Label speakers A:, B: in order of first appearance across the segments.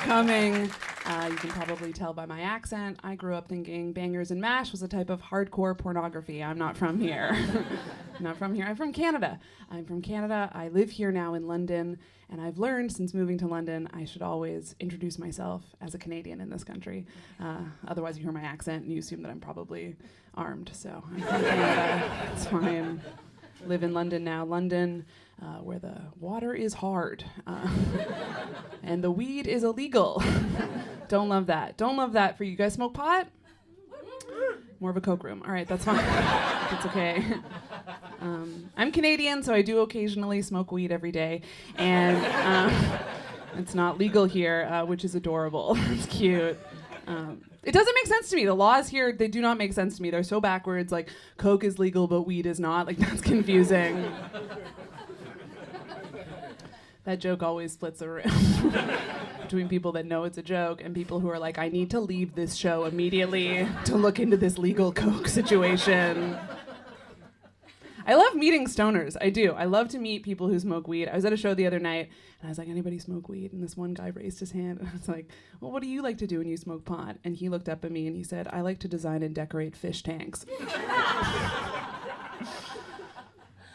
A: coming. You can probably tell by my accent. I grew up thinking bangers and mash was a type of hardcore pornography. I'm not from here. I'm not from here. I'm from Canada. I live here now in London, and I've learned since moving to London I should always introduce myself as a Canadian in this country. Otherwise you hear my accent and you assume that I'm probably armed. So I'm from Canada. It's fine. Live in London now. London, where the water is hard and the weed is illegal. Don't love that. Don't love that for you. Guys smoke pot? More of a coke room. All right, that's fine. That's okay. I'm Canadian, so I do occasionally smoke weed every day. And it's not legal here, which is adorable. It's cute. It doesn't make sense to me. The laws here, they do not make sense to me. They're so backwards. Like, coke is legal, but weed is not. Like, that's confusing. That joke always splits the room between people that know it's a joke and people who are like, I need to leave this show immediately to look into this legal coke situation. I love meeting stoners. I do. I love to meet people who smoke weed. I was at a show the other night, and I was like, anybody smoke weed? And this one guy raised his hand, and I was like, well, what do you like to do when you smoke pot? And he looked up at me, and he said, I like to design and decorate fish tanks.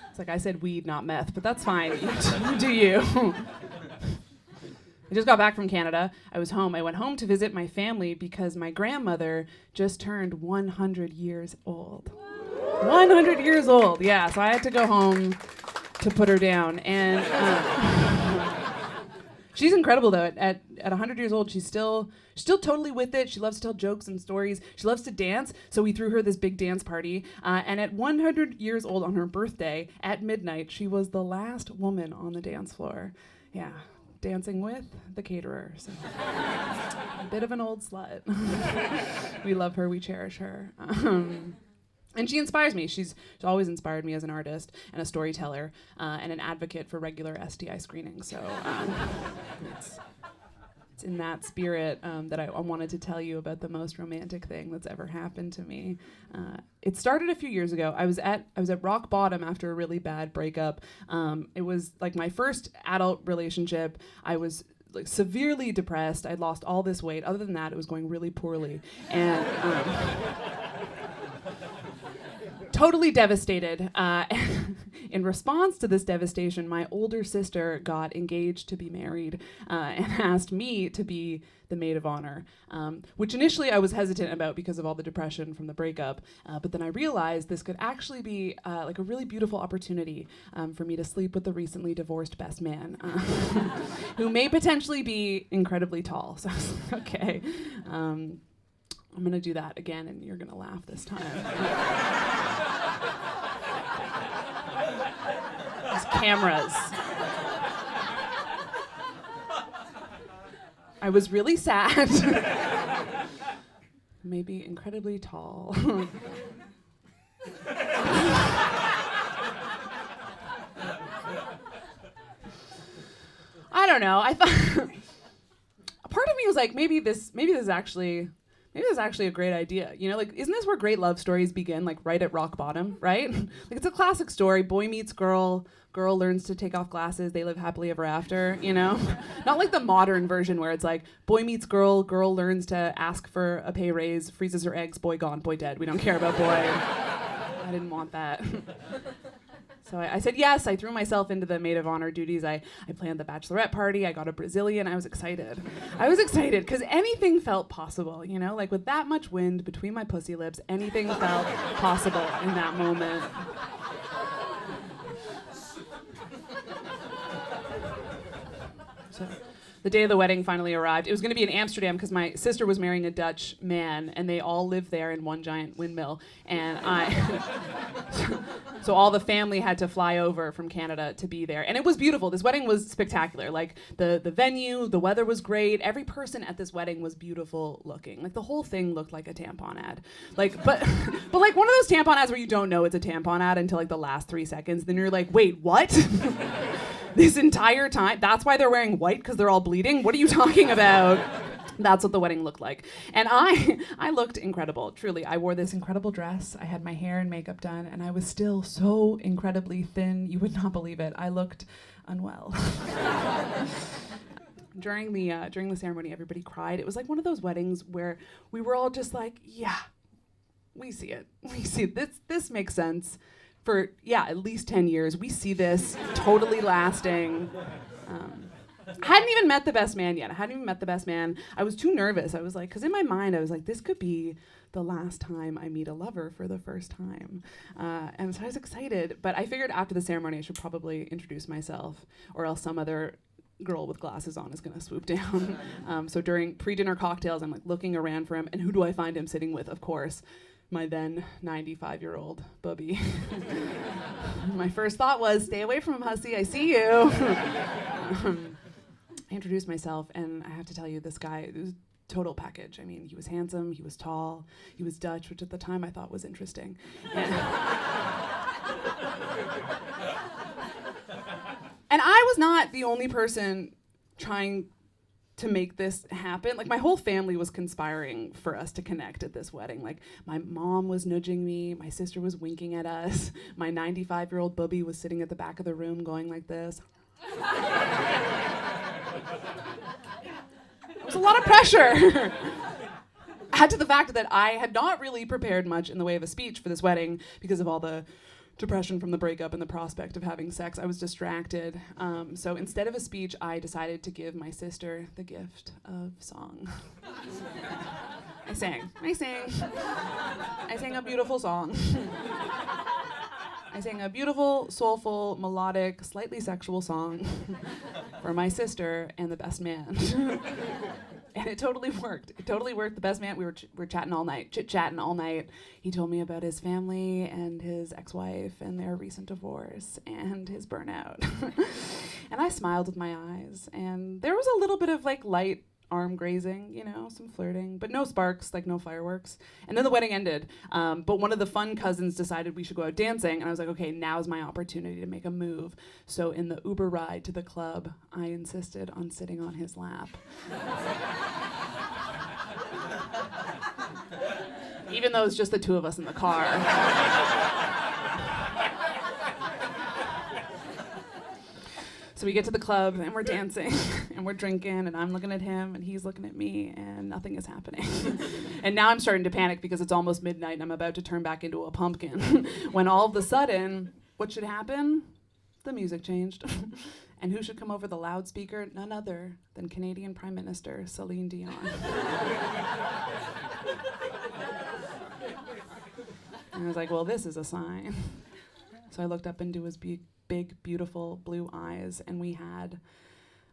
A: It's like, I said weed, not meth, but that's fine. You do you. I just got back from Canada. I was home. I went home to visit my family because my grandmother just turned 100 years old. 100 years old, yeah. So I had to go home to put her down. And she's incredible, though. At 100 years old, she's still totally with it. She loves to tell jokes and stories. She loves to dance. So we threw her this big dance party. And at 100 years old on her birthday, at midnight, she was the last woman on the dance floor. Yeah. Dancing with the caterer. So a bit of an old slut. We love her. We cherish her. And she inspires me. She's always inspired me as an artist and a storyteller and an advocate for regular STI screening. So it's in that spirit that I wanted to tell you about the most romantic thing that's ever happened to me. It started a few years ago. I was at rock bottom after a really bad breakup. It was like my first adult relationship. I was like severely depressed. I'd lost all this weight. Other than that, it was going really poorly. And totally devastated. In response to this devastation, my older sister got engaged to be married and asked me to be the maid of honor, which initially I was hesitant about because of all the depression from the breakup. But then I realized this could actually be like a really beautiful opportunity for me to sleep with the recently divorced best man, who may potentially be incredibly tall. So I was like, okay, I'm going to do that again, and you're going to laugh this time. These cameras. I was really sad. Maybe incredibly tall. I don't know. I thought a part of me was like, maybe this is actually a great idea. You know, like, isn't this where great love stories begin? Like right at rock bottom, right? Like it's a classic story. Boy meets girl. Girl learns to take off glasses. They live happily ever after, you know? Not like the modern version where it's like boy meets girl. Girl learns to ask for a pay raise, freezes her eggs, boy gone, boy dead. We don't care about boy. I didn't want that. So I said yes. I threw myself into the maid of honor duties. I planned the bachelorette party. I got a Brazilian. I was excited. Because anything felt possible, you know? Like with that much wind between my pussy lips, anything felt possible in that moment. So the day of the wedding finally arrived. It was going to be in Amsterdam because my sister was marrying a Dutch man, and they all live there in one giant windmill. And so all the family had to fly over from Canada to be there. And it was beautiful. This wedding was spectacular. Like the venue, the weather was great. Every person at this wedding was beautiful looking. Like the whole thing looked like a tampon ad. Like, but like one of those tampon ads where you don't know it's a tampon ad until like the last 3 seconds. Then you're like, wait, what? This entire time? That's why they're wearing white, because they're all bleeding? What are you talking about? That's what the wedding looked like. And I looked incredible, truly. I wore this incredible dress. I had my hair and makeup done, and I was still so incredibly thin. You would not believe it. I looked unwell. during the ceremony, everybody cried. It was like one of those weddings where we were all just like, yeah, we see it. We see it. This makes sense for, at least 10 years. We see this totally lasting. I hadn't even met the best man yet. I was too nervous. I was like, because in my mind, I was like, this could be the last time I meet a lover for the first time. And so I was excited. But I figured after the ceremony, I should probably introduce myself, or else some other girl with glasses on is going to swoop down. So during pre-dinner cocktails, I'm like looking around for him. And who do I find him sitting with? Of course, my then 95-year-old bubby. My first thought was, stay away from him, hussy. I see you. I introduced myself, and I have to tell you, this guy, it was a total package. I mean, he was handsome, he was tall, he was Dutch, which at the time I thought was interesting. And I was not the only person trying to make this happen. Like, my whole family was conspiring for us to connect at this wedding. Like, my mom was nudging me, my sister was winking at us, my 95-year-old bubby was sitting at the back of the room going like this. It was a lot of pressure. Add to the fact that I had not really prepared much in the way of a speech for this wedding because of all the depression from the breakup and the prospect of having sex. I was distracted. So instead of a speech, I decided to give my sister the gift of song. I sang a beautiful song. I sang a beautiful, soulful, melodic, slightly sexual song for my sister and the best man. And it totally worked. The best man, we were chatting all night, chit-chatting all night. He told me about his family and his ex-wife and their recent divorce and his burnout. And I smiled with my eyes. And there was a little bit of like light arm grazing, some flirting, but no sparks, like no fireworks. And then the wedding ended. But one of the fun cousins decided we should go out dancing. And I was like, okay, now's my opportunity to make a move. So in the Uber ride to the club, I insisted on sitting on his lap. Even though it's just the two of us in the car. So we get to the club and we're dancing and we're drinking and I'm looking at him and he's looking at me and nothing is happening. And now I'm starting to panic because it's almost midnight and I'm about to turn back into a pumpkin. When all of a sudden, what should happen? The music changed. And who should come over the loudspeaker? None other than Canadian Prime Minister Celine Dion. And I was like, well, this is a sign. So I looked up into his big, beautiful blue eyes, and we had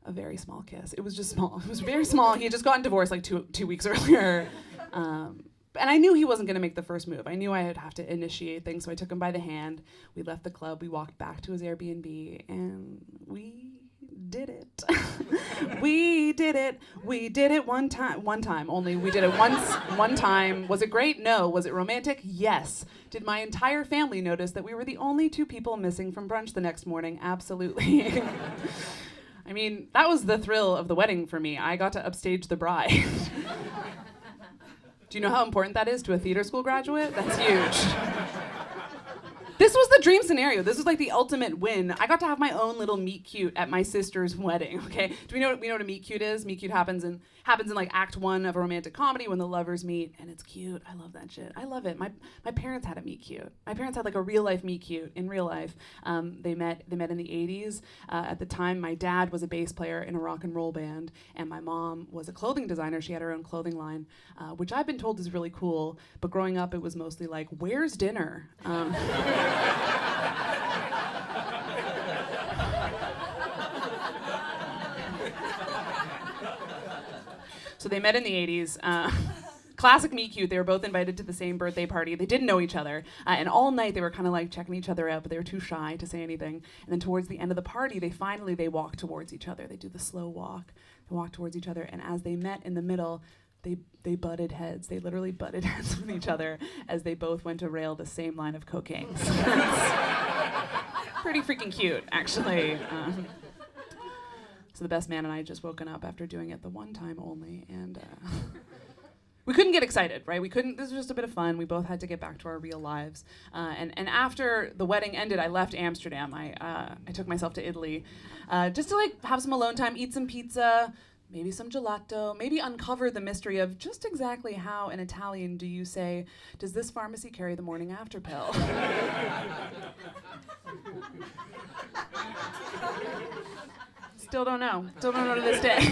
A: a very small kiss. It was just small. It was very small. He had just gotten divorced like two weeks earlier. And I knew he wasn't going to make the first move. I knew I would have to initiate things, so I took him by the hand. We left the club. We walked back to his Airbnb, and we did it. We did it. We did it one time only. We did it one time. Was it great? No. Was it romantic? Yes. Did my entire family notice that we were the only two people missing from brunch the next morning? Absolutely. I mean, that was the thrill of the wedding for me. I got to upstage the bride. Do you know how important that is to a theater school graduate? That's huge. This was the dream scenario. This was like the ultimate win. I got to have my own little meet cute at my sister's wedding, okay? Do we know what a meet cute is? Meet cute happens in like act 1 of a romantic comedy when the lovers meet, and it's cute. I love that shit. I love it. My parents had a meet cute. My parents had like a real life meet cute in real life. They met in the 80s. At the time, my dad was a bass player in a rock and roll band, and my mom was a clothing designer. She had her own clothing line, which I've been told is really cool, but growing up, it was mostly like, where's dinner? So they met in the 80s. Classic meet cute. They were both invited to the same birthday party. They didn't know each other. And all night they were kind of like checking each other out, but they were too shy to say anything. And then towards the end of the party, they walk towards each other. They do the slow walk. They walk towards each other. And as they met in the middle, they butted heads. They literally butted heads with each other as they both went to rail the same line of cocaine. So pretty freaking cute, actually. So the best man and I had just woken up after doing it the one time only, and we couldn't get excited, right? This was just a bit of fun. We both had to get back to our real lives. And after the wedding ended, I left Amsterdam. I took myself to Italy just to like have some alone time, eat some pizza, maybe some gelato, maybe uncover the mystery of just exactly how in Italian do you say, does this pharmacy carry the morning after pill? Still don't know to this day.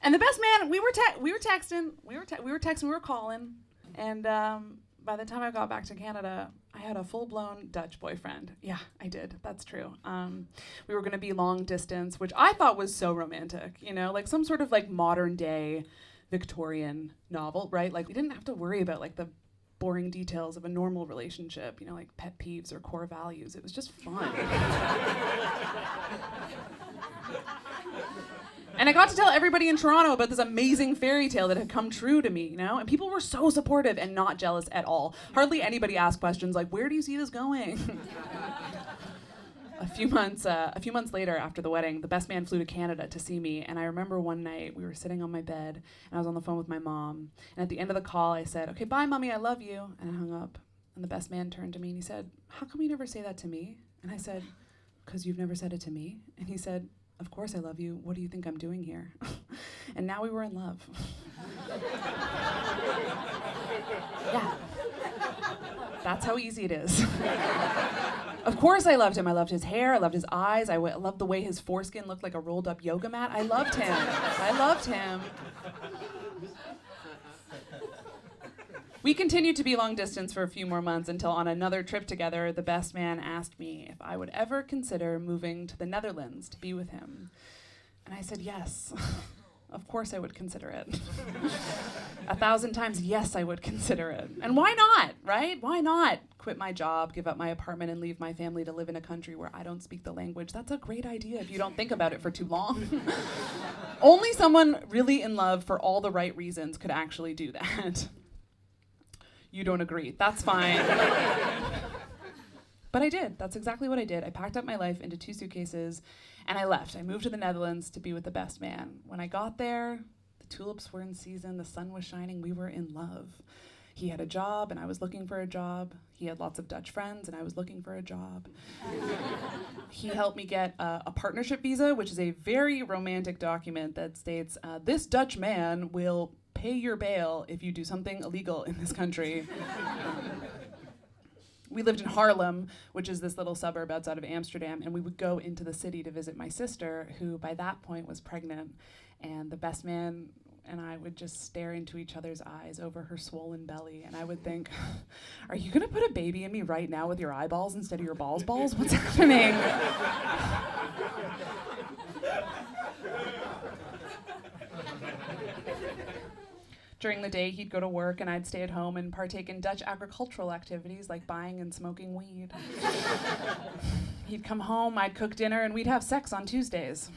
A: And the best man, we were texting, we were calling, and by the time I got back to Canada, I had a full-blown Dutch boyfriend. Yeah, I did. That's true. We were going to be long distance, which I thought was so romantic, you know, like some sort of like modern day Victorian novel, right? Like we didn't have to worry about like the boring details of a normal relationship, you know, like pet peeves or core values. It was just fun. And I got to tell everybody in Toronto about this amazing fairy tale that had come true to me, you know? And people were so supportive and not jealous at all. Hardly anybody asked questions like, where do you see this going? A few months later after the wedding, the best man flew to Canada to see me. And I remember one night we were sitting on my bed and I was on the phone with my mom. And at the end of the call, I said, okay, bye, mommy, I love you. And I hung up. And the best man turned to me and he said, how come you never say that to me? And I said, because you've never said it to me. And he said, of course I love you. What do you think I'm doing here? And now we were in love. Yeah. That's how easy it is. Of course I loved him. I loved his hair. I loved his eyes. I loved the way his foreskin looked like a rolled up yoga mat. I loved him. We continued to be long distance for a few more months until on another trip together, the best man asked me if I would ever consider moving to the Netherlands to be with him. And I said yes. Of course I would consider it. 1,000 times yes, I would consider it. And why not, right? Why not quit my job, give up my apartment, and leave my family to live in a country where I don't speak the language? That's a great idea if you don't think about it for too long. Only someone really in love for all the right reasons could actually do that. You don't agree. That's fine. But I did. That's exactly what I did. I packed up my life into 2 suitcases and I left. I moved to the Netherlands to be with the best man. When I got there, the tulips were in season, the sun was shining, we were in love. He had a job and I was looking for a job. He had lots of Dutch friends and I was looking for a job. He helped me get a partnership visa, which is a very romantic document that states, this Dutch man will pay your bail if you do something illegal in this country. We lived in Harlem, which is this little suburb outside of Amsterdam, and we would go into the city to visit my sister, who by that point was pregnant, and the best man and I would just stare into each other's eyes over her swollen belly, and I would think, are you gonna put a baby in me right now with your eyeballs instead of your balls? What's happening? During the day, he'd go to work and I'd stay at home and partake in Dutch agricultural activities like buying and smoking weed. He'd come home, I'd cook dinner, and we'd have sex on Tuesdays.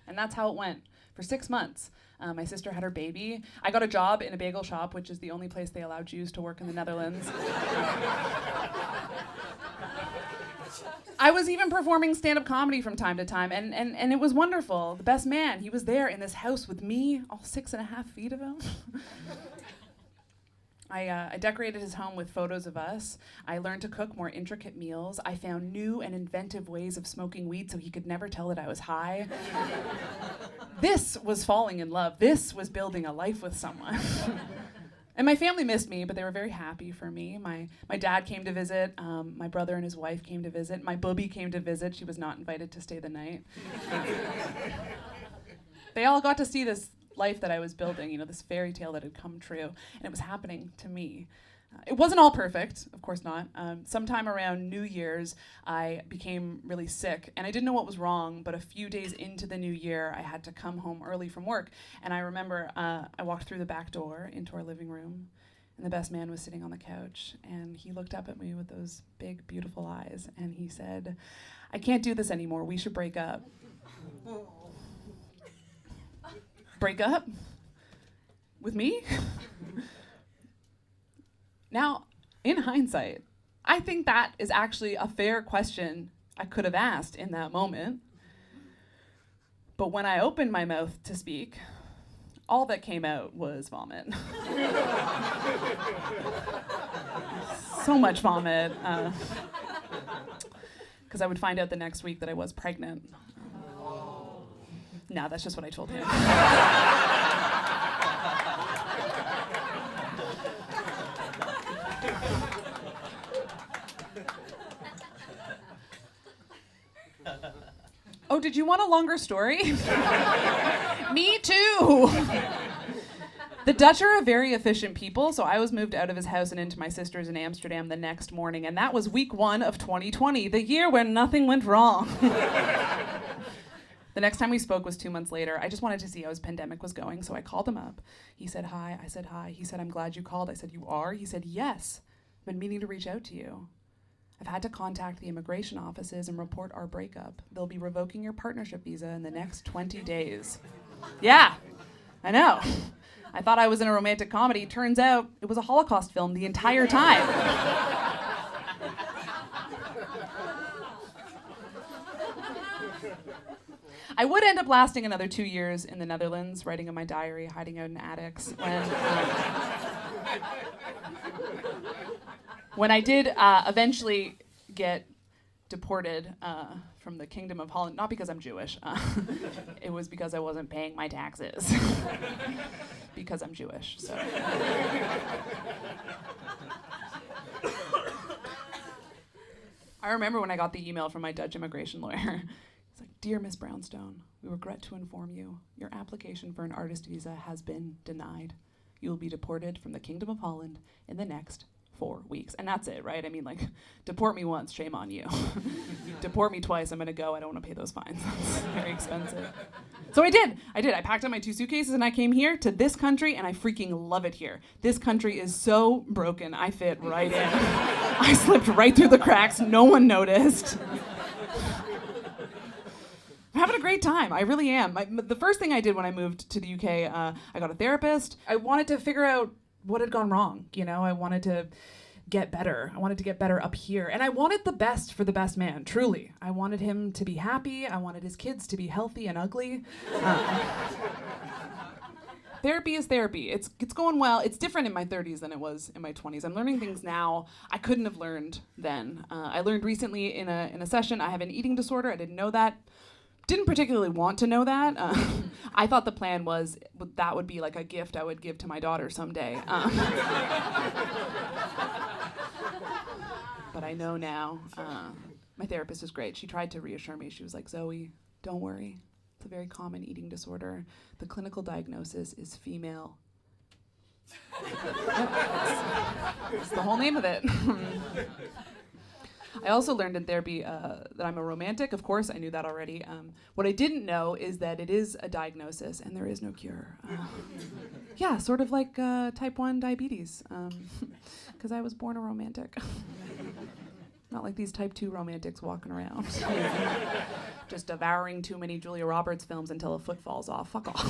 A: And that's how it went for 6 months. My sister had her baby. I got a job in a bagel shop, which is the only place they allow Jews to work in the Netherlands. I was even performing stand-up comedy from time to time, and it was wonderful. The best man, he was there in this house with me, all 6.5 feet of him. I decorated his home with photos of us. I learned to cook more intricate meals. I found new and inventive ways of smoking weed so he could never tell that I was high. This was falling in love. This was building a life with someone. And my family missed me, but they were very happy for me. My dad came to visit. My brother and his wife came to visit. My booby came to visit. She was not invited to stay the night. They all got to see this life that I was building, you know, this fairy tale that had come true, and it was happening to me. It wasn't all perfect, of course not. Sometime around New Year's, I became really sick, and I didn't know what was wrong, but a few days into the new year, I had to come home early from work, and I remember I walked through the back door into our living room, and the best man was sitting on the couch, and he looked up at me with those big, beautiful eyes, and he said, "I can't do this anymore, we should break up." Break up? With me? Now, in hindsight, I think that is actually a fair question I could have asked in that moment. But when I opened my mouth to speak, all that came out was vomit. So much vomit. Because I would find out the next week that I was pregnant. No, that's just what I told him. Oh, did you want a longer story? Me too. The Dutch are a very efficient people, so I was moved out of his house and into my sister's in Amsterdam the next morning, and that was week 1 of 2020, the year when nothing went wrong. The next time we spoke was 2 months later. I just wanted to see how his pandemic was going, so I called him up. He said hi, I said hi. He said, I'm glad you called. I said, you are? He said, yes. I've been meaning to reach out to you. I've had to contact the immigration offices and report our breakup. They'll be revoking your partnership visa in the next 20 days. Yeah, I know. I thought I was in a romantic comedy. Turns out it was a Holocaust film the entire time. I would end up lasting another 2 years in the Netherlands, writing in my diary, hiding out in attics. When I did eventually get deported from the Kingdom of Holland, not because I'm Jewish, it was because I wasn't paying my taxes. Because I'm Jewish, so. I remember when I got the email from my Dutch immigration lawyer. It's like, Dear Miss Brownstone, we regret to inform you, your application for an artist visa has been denied. You will be deported from the Kingdom of Holland in the next 4 weeks. And that's it, right? I mean, like, deport me once, shame on you. Deport me twice, I'm gonna go, I don't wanna pay those fines. That's very expensive. So I did. I packed up my 2 suitcases and I came here to this country and I freaking love it here. This country is so broken, I fit right in. I slipped right through the cracks, no one noticed. I'm having a great time, I really am. The first thing I did when I moved to the UK, I got a therapist. I wanted to figure out what had gone wrong, you know? I wanted to get better. I wanted to get better up here. And I wanted the best for the best man, truly. I wanted him to be happy. I wanted his kids to be healthy and ugly. Therapy is therapy. It's going well. It's different in my 30s than it was in my 20s. I'm learning things now I couldn't have learned then. I learned recently in a session I have an eating disorder. I didn't know that. Didn't particularly want to know that. I thought the plan was that would be like a gift I would give to my daughter someday. But I know now. My therapist is great. She tried to reassure me. She was like, Zoe, don't worry. It's a very common eating disorder. The clinical diagnosis is female. That's the whole name of it. I also learned in therapy that I'm a romantic. Of course, I knew that already. What I didn't know is that it is a diagnosis and there is no cure. Yeah, sort of like type 1 diabetes, because I was born a romantic. Not like these type 2 romantics walking around. Just devouring too many Julia Roberts films until a foot falls off. Fuck off.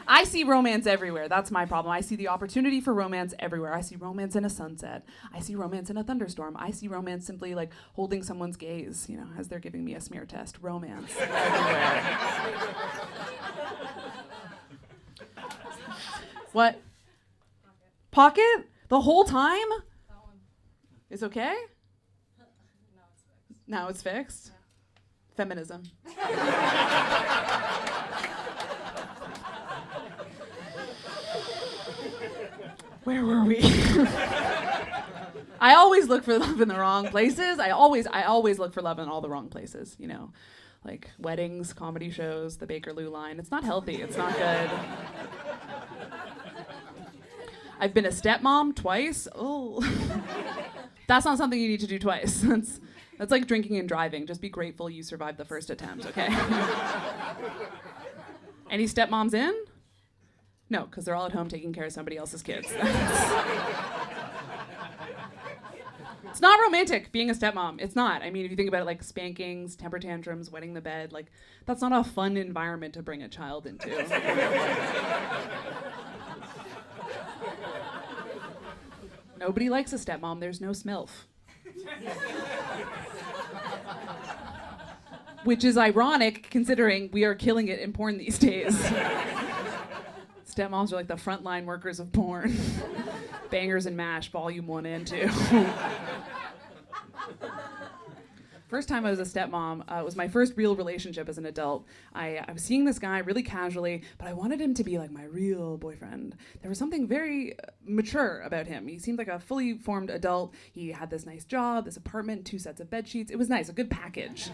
A: I see romance everywhere. That's my problem. I see the opportunity for romance everywhere. I see romance in a sunset. I see romance in a thunderstorm. I see romance simply like holding someone's gaze, you know, as they're giving me a smear test. Romance everywhere. What? Pocket? The whole time? It's okay? Now it's fixed? Yeah. Feminism. Where were we? I always look for love in the wrong places. I always look for love in all the wrong places, you know. Like weddings, comedy shows, the Bakerloo line. It's not healthy. It's not good. I've been a stepmom twice. Oh. That's not something you need to do twice. That's like drinking and driving. Just be grateful you survived the first attempt, okay? Any stepmoms in? No, because they're all at home taking care of somebody else's kids. It's not romantic being a stepmom. It's not. I mean, if you think about it, like spankings, temper tantrums, wetting the bed, like that's not a fun environment to bring a child into. Nobody likes a stepmom. There's no smilf. Which is ironic considering we are killing it in porn these days. Stepmoms are like the frontline workers of porn. Bangers and Mash, volume 1 and 2. first time I was a stepmom. It was my first real relationship as an adult. I was seeing this guy really casually, but I wanted him to be like my real boyfriend. There was something very mature about him. He seemed like a fully formed adult. He had this nice job, this apartment, 2 sets of bed sheets. It was nice, a good package.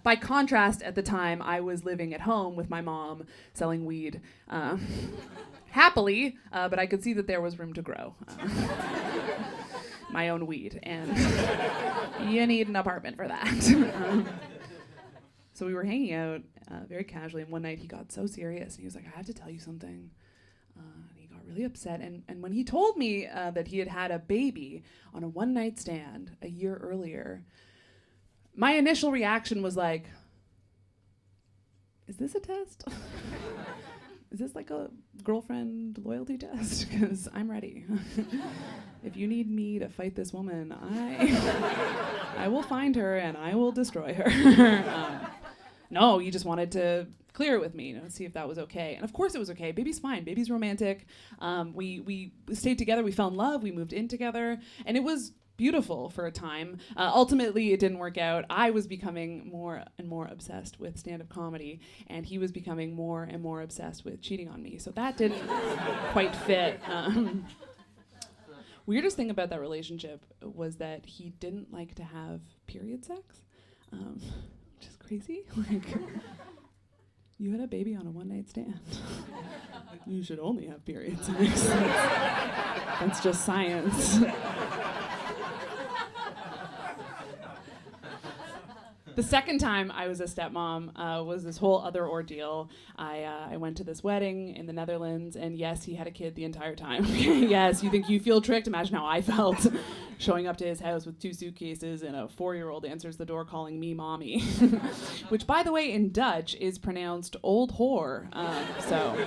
A: By contrast, at the time, I was living at home with my mom, selling weed. Happily, but I could see that there was room to grow. My own weed, and you need an apartment for that. So we were hanging out very casually, and one night he got so serious, and he was like, I have to tell you something. And he got really upset, and when he told me that he had had a baby on a one-night stand a year earlier, my initial reaction was like, is this a test? Is this like a girlfriend loyalty test? Because I'm ready. If you need me to fight this woman, I will find her and I will destroy her. No, he just wanted to clear it with me, see if that was okay. And of course it was okay. Baby's fine. Baby's romantic. We stayed together. We fell in love. We moved in together. And it was beautiful for a time. Ultimately, it didn't work out. I was becoming more and more obsessed with stand-up comedy, and he was becoming more and more obsessed with cheating on me. So that didn't quite fit. Weirdest thing about that relationship was that he didn't like to have period sex, which is crazy. Like, you had a baby on a one-night stand. You should only have period sex. That's just science. The second time I was a stepmom was this whole other ordeal. I went to this wedding in the Netherlands, and yes, he had a kid the entire time. Yes, you think you feel tricked? Imagine how I felt showing up to his house with 2 suitcases, and a 4-year-old answers the door calling me mommy. Which, by the way, in Dutch is pronounced old whore. So...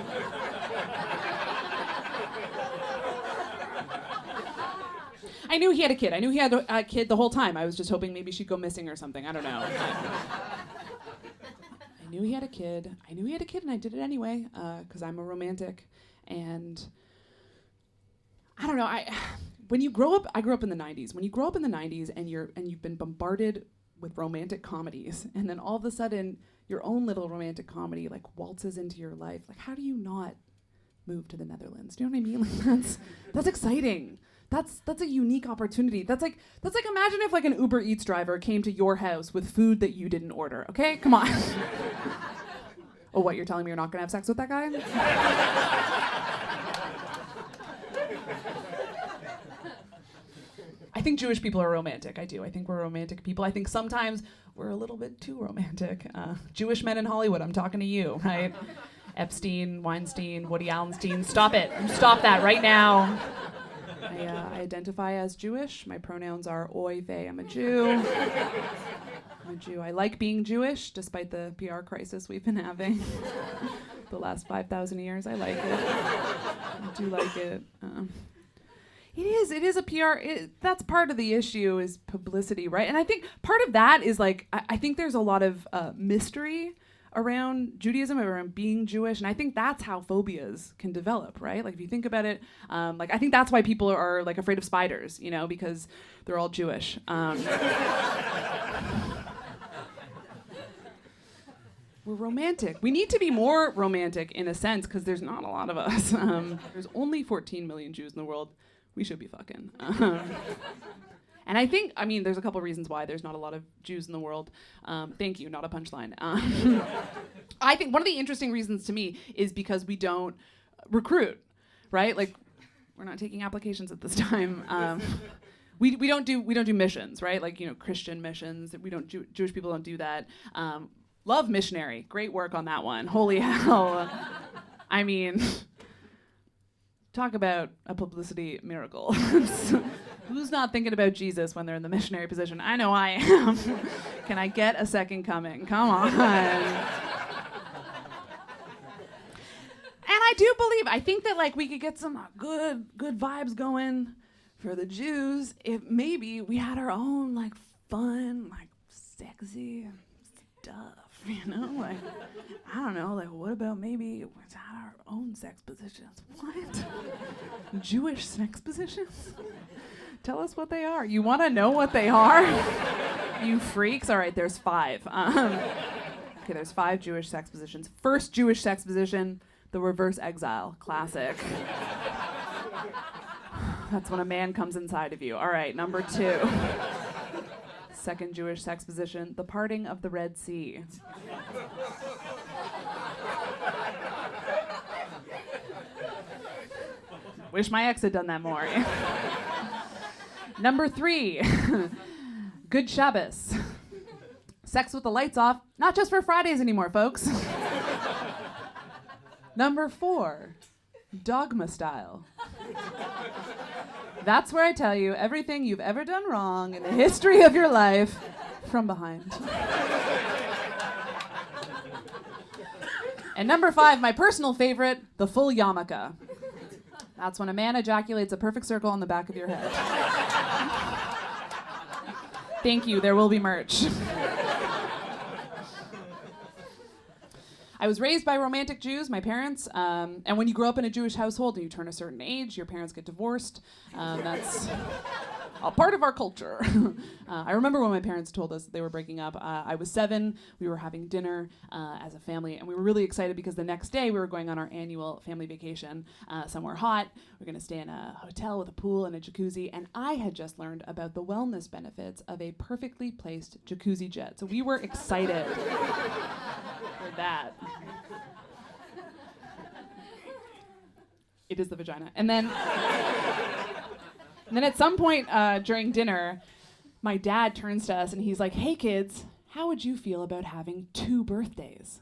A: I knew he had a kid. I knew he had a kid the whole time. I was just hoping maybe she'd go missing or something. I don't know. I knew he had a kid. And I did it anyway because I'm a romantic. And I don't know. When you grow up, I grew up in the 90s. When you grow up in the 90s and you've been bombarded with romantic comedies, and then all of a sudden your own little romantic comedy like waltzes into your life, like how do you not move to the Netherlands? Do you know what I mean? Like that's exciting. That's a unique opportunity. That's like imagine if like an Uber Eats driver came to your house with food that you didn't order. Okay, come on. Oh, what, you're telling me you're not gonna have sex with that guy? I think Jewish people are romantic. I do. I think we're romantic people. I think sometimes we're a little bit too romantic. Jewish men in Hollywood, I'm talking to you, right? Epstein, Weinstein, Woody Allenstein. Stop it. Stop that right now. I identify as Jewish. My pronouns are oi, they. I'm a Jew. I'm a Jew. I like being Jewish, despite the PR crisis we've been having the last 5,000 years. I like it. I do like it. It is a PR. That's part of the issue is publicity, right? And I think part of that is like, I think there's a lot of mystery around Judaism, around being Jewish, and I think that's how phobias can develop, right? Like if you think about it, like I think that's why people are like afraid of spiders, because they're all Jewish. We're romantic. We need to be more romantic in a sense because there's not a lot of us. There's only 14 million Jews in the world. We should be fucking. And I think, there's a couple reasons why there's not a lot of Jews in the world. Thank you, not a punchline. I think one of the interesting reasons to me is because we don't recruit, right? Like, we're not taking applications at this time. We don't do missions, right? Like, Christian missions. We don't. Jewish people don't do that. Love missionary. Great work on that one. Holy hell. Talk about a publicity miracle. Who's not thinking about Jesus when they're in the missionary position? I know I am. Can I get a second coming? Come on. And I think that like we could get some good vibes going for the Jews if maybe we had our own like fun, like sexy stuff, Like, I don't know, like what about maybe we had our own sex positions? What? Jewish sex positions? Tell us what they are. You want to know what they are? You freaks. All right, there's 5. Okay, there's 5 Jewish sex positions. First Jewish sex position, the reverse exile. Classic. That's when a man comes inside of you. All right, number 2. Second Jewish sex position, the parting of the Red Sea. Wish my ex had done that more. Number 3, Good Shabbos. Sex with the lights off, not just for Fridays anymore, folks. Number 4, Dogma style. That's where I tell you everything you've ever done wrong in the history of your life from behind. And number 5, my personal favorite, the full yarmulke. That's when a man ejaculates a perfect circle on the back of your head. Thank you, there will be merch. I was raised by romantic Jews, my parents, and when you grow up in a Jewish household and you turn a certain age, your parents get divorced. That's a part of our culture. I remember when my parents told us they were breaking up. I was 7, we were having dinner as a family, and we were really excited because the next day we were going on our annual family vacation somewhere hot. We're going to stay in a hotel with a pool and a jacuzzi, and I had just learned about the wellness benefits of a perfectly placed jacuzzi jet. So we were excited for that. It is the vagina. And then at some point during dinner, my dad turns to us and he's like, "Hey kids, how would you feel about having 2 birthdays?"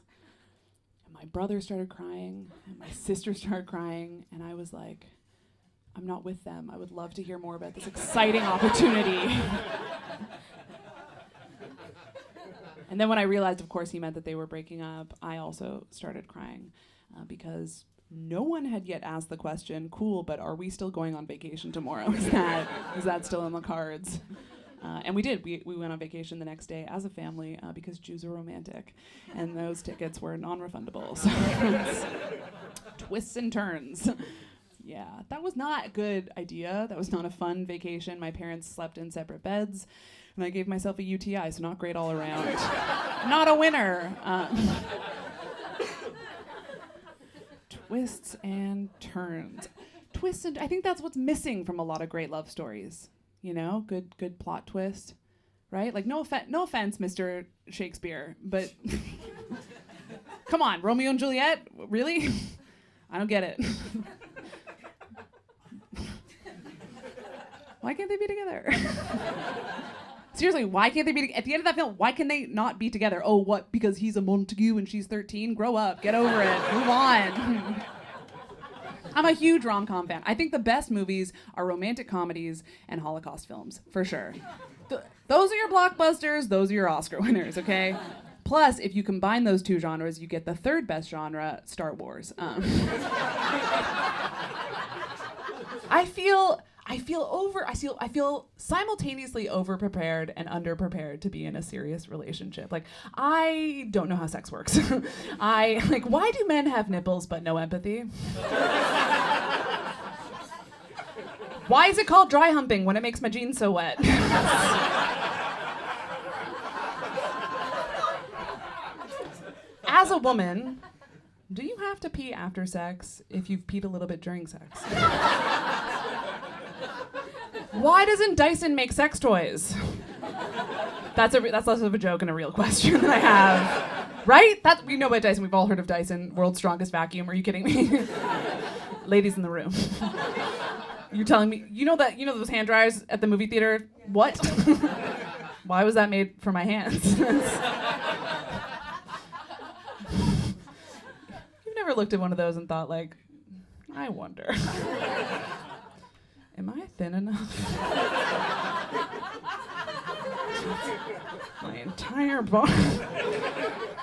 A: And my brother started crying and my sister started crying, and I was like, "I'm not with them. I would love to hear more about this exciting opportunity." And then when I realized, of course, he meant that they were breaking up, I also started crying because no one had yet asked the question, "Cool, but are we still going on vacation tomorrow? Is that still in the cards?" And we did. We went on vacation the next day as a family because Jews are romantic, and those tickets were non-refundable. So twists and turns. Yeah, that was not a good idea. That was not a fun vacation. My parents slept in separate beds, and I gave myself a UTI, so not great all around. Not a winner. Twists and turns. I think that's what's missing from a lot of great love stories. You know, good plot twist, right? Like, no offense, Mr. Shakespeare, but come on, Romeo and Juliet, really? I don't get it. Why can't they be together? Seriously, why can't they be at the end of that film? Why can they not be together? Oh, what? Because he's a Montague and she's 13? Grow up, get over it, move on. I'm a huge rom-com fan. I think the best movies are romantic comedies and Holocaust films, for sure. Those are your blockbusters, those are your Oscar winners, okay? Plus, if you combine those 2 genres, you get the 3rd best genre, Star Wars. I feel simultaneously overprepared and underprepared to be in a serious relationship. Like, I don't know how sex works. Why do men have nipples but no empathy? Why is it called dry humping when it makes my jeans so wet? As a woman, do you have to pee after sex if you've peed a little bit during sex? Why doesn't Dyson make sex toys? That's less of a joke and a real question that I have. Right? We know about Dyson. We've all heard of Dyson, world's strongest vacuum. Are you kidding me? Ladies in the room. You're telling me, you know those hand dryers at the movie theater? What? Why was that made for my hands? You've never looked at one of those and thought, like, I wonder. Am I thin enough? My entire body.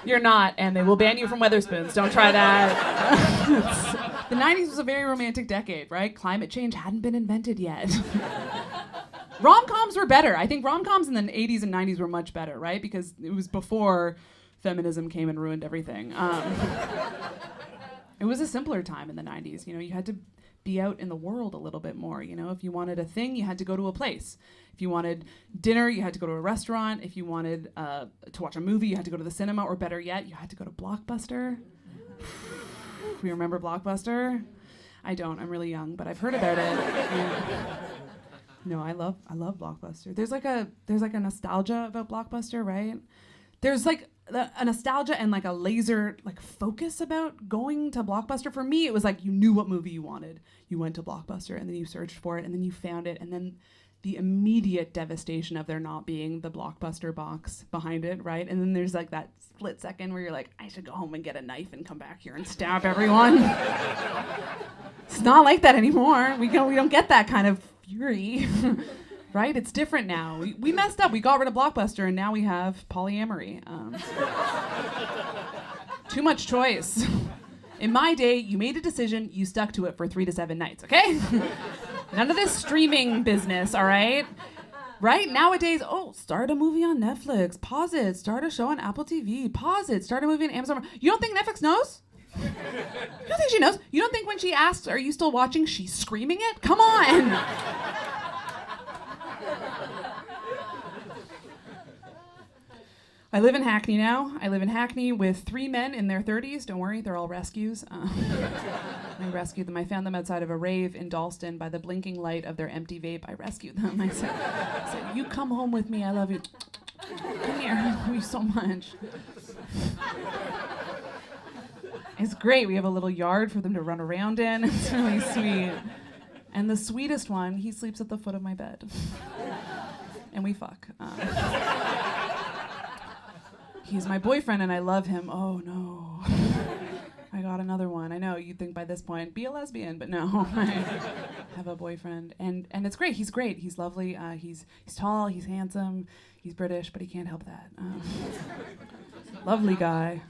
A: You're not, and they will ban you from Weatherspoons. Don't try that. The 90s was a very romantic decade, right? Climate change hadn't been invented yet. Rom-coms were better. I think rom-coms in the 80s and 90s were much better, right? Because it was before feminism came and ruined everything. It was a simpler time in the 90s. You know, you had to be out in the world a little bit more. You know, if you wanted a thing, you had to go to a place. If you wanted dinner, you had to go to a restaurant. If you wanted to watch a movie, you had to go to the cinema, or better yet, you had to go to Blockbuster. We remember Blockbuster? I don't. I'm really young, but I've heard about it. Yeah. No, I love Blockbuster. There's like a nostalgia about Blockbuster, right? There's like a nostalgia and like a laser like focus about going to Blockbuster. For me, it was like you knew what movie you wanted. You went to Blockbuster and then you searched for it and then you found it, and then the immediate devastation of there not being the Blockbuster box behind it, right? And then there's like that split second where you're like, I should go home and get a knife and come back here and stab everyone. It's not like that anymore. We don't get that kind of fury, right? It's different now. We messed up. We got rid of Blockbuster and now we have polyamory. Too much choice. In my day, you made a decision, you stuck to it for 3 to 7 nights, okay? None of this streaming business, all right? Right? Nowadays, start a movie on Netflix, pause it, start a show on Apple TV, pause it, start a movie on Amazon. You don't think Netflix knows? You don't think she knows? You don't think when she asks, are you still watching, she's screaming it? Come on! I live in Hackney now. I live in Hackney with 3 men in their 30s. Don't worry, they're all rescues. I rescued them. I found them outside of a rave in Dalston by the blinking light of their empty vape. I rescued them. I said, you come home with me. I love you. Come here. I love you so much. It's great. We have a little yard for them to run around in. It's really sweet. And the sweetest one, he sleeps at the foot of my bed. And we fuck. He's my boyfriend and I love him. Oh no. I got another one. I know you'd think by this point, be a lesbian, but no. I have a boyfriend. And it's great. He's great. He's lovely. He's tall, he's handsome, he's British, but he can't help that. Lovely guy.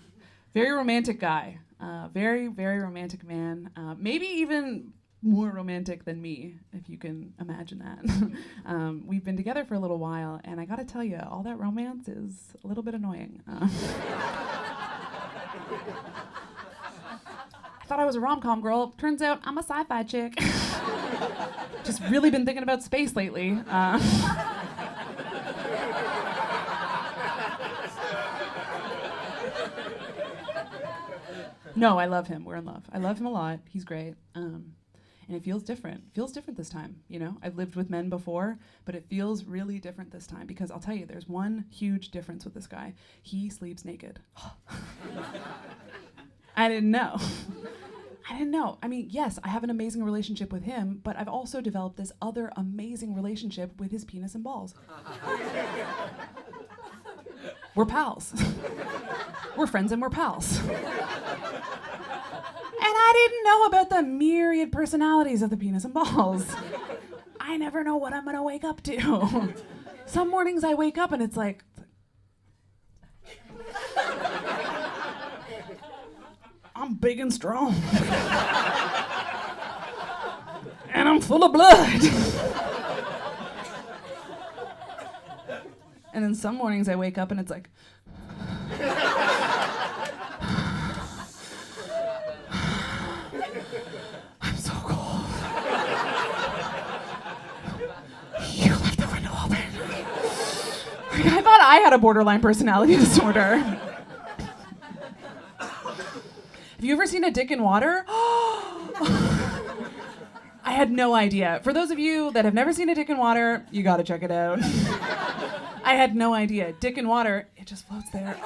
A: Very romantic guy. Very, very romantic man. Maybe even more romantic than me, if you can imagine that. We've been together for a little while, and I gotta tell you, all that romance is a little bit annoying. I thought I was a rom-com girl. Turns out I'm a sci-fi chick. Just really been thinking about space lately. No, I love him. We're in love. I love him a lot. He's great. And it feels different. It feels different this time, you know? I've lived with men before, but it feels really different this time because I'll tell you, there's one huge difference with this guy. He sleeps naked. I didn't know. I mean, yes, I have an amazing relationship with him, but I've also developed this other amazing relationship with his penis and balls. We're pals. We're friends and we're pals. And I didn't know about the myriad personalities of the penis and balls. I never know what I'm gonna wake up to. Some mornings I wake up and it's like, I'm big and strong. And I'm full of blood. And then some mornings I wake up and it's like, I'm so cold. You left the window open. I thought I had a borderline personality disorder. Have you ever seen a dick in water? I had no idea. For those of you that have never seen a dick in water, you gotta check it out. I had no idea. Dick in water, it just floats there.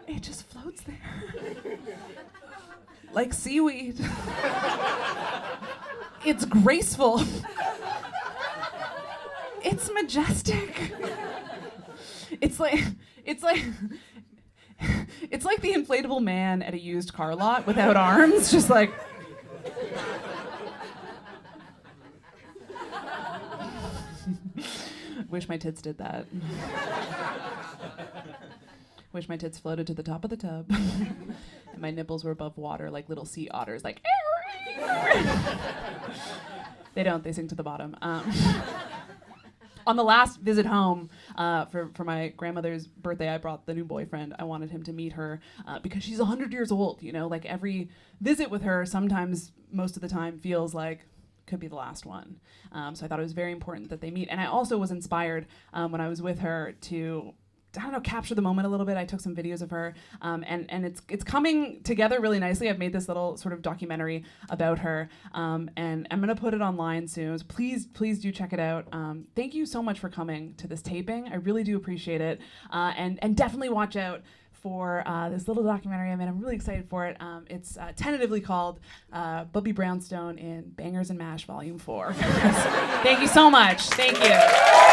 A: It just floats there. Like seaweed. It's graceful. It's majestic. It's like the inflatable man at a used car lot without arms, just like. Wish my tits did that. Wish my tits floated to the top of the tub. And my nipples were above water like little sea otters, like. They don't, they sink to the bottom. on the last visit home for my grandmother's birthday, I brought the new boyfriend. I wanted him to meet her because she's 100 years old. You know, like every visit with her, sometimes most of the time feels like could be the last one. So I thought it was very important that they meet. And I also was inspired when I was with her to, I don't know, capture the moment a little bit. I took some videos of her, and it's coming together really nicely. I've made this little sort of documentary about her, and I'm gonna put it online soon. So please do check it out. Thank you so much for coming to this taping. I really do appreciate it, and definitely watch out for this little documentary I made. I'm really excited for it. It's tentatively called Zoe Brownstone in Bangers and Mash Volume 4. Thank you so much. Thank you.